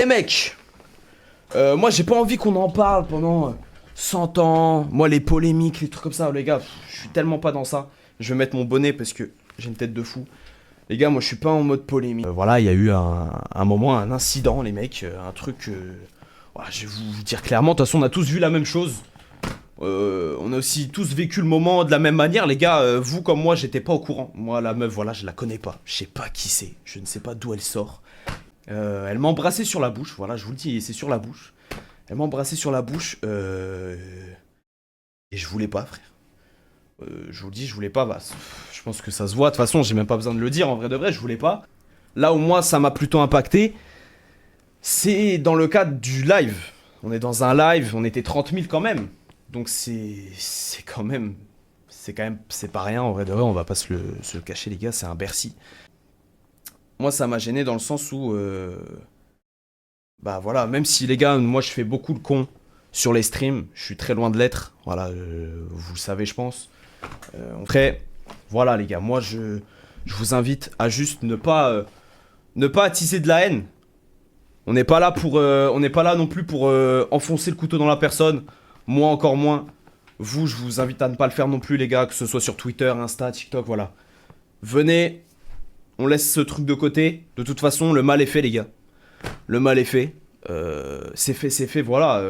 Les mecs, moi j'ai pas envie qu'on en parle pendant 100 ans. Moi les polémiques, les trucs comme ça, les gars, je suis tellement pas dans ça. Je vais mettre mon bonnet parce que j'ai une tête de fou. Les gars, moi je suis pas en mode polémique. Voilà, il y a eu un moment, un incident, les mecs, un truc. Voilà, je vais vous dire clairement, de toute façon on a tous vu la même chose. On a aussi tous vécu le moment de la même manière, les gars. Vous comme moi, j'étais pas au courant. Moi, la meuf, voilà, je la connais pas. Je sais pas qui c'est. Je ne sais pas d'où elle sort. Elle m'a embrassé sur la bouche. Voilà, je vous le dis, c'est sur la bouche. Elle m'a embrassé sur la bouche. Et je voulais pas, frère. Je vous le dis, je voulais pas. Bah, je pense que ça se voit. De toute façon, j'ai même pas besoin de le dire. En vrai de vrai, je voulais pas. Là où moi, ça m'a plutôt impacté, c'est dans le cadre du live. On est dans un live, on était 30 000 quand même. Donc c'est quand même, c'est pas rien en vrai de vrai, on va pas se le cacher les gars, c'est un Bercy. Moi ça m'a gêné dans le sens où, bah voilà, même si les gars, moi je fais beaucoup le con sur les streams, je suis très loin de l'être, voilà, vous le savez je pense. Après, voilà les gars, moi je vous invite à juste ne pas attiser de la haine. On n'est pas là non plus pour enfoncer le couteau dans la personne. Moi encore moins. Vous, je vous invite à ne pas le faire non plus, les gars, que ce soit sur Twitter, Insta, TikTok, voilà. Venez, on laisse ce truc de côté. De toute façon, le mal est fait, les gars. Le mal est fait. C'est fait, voilà.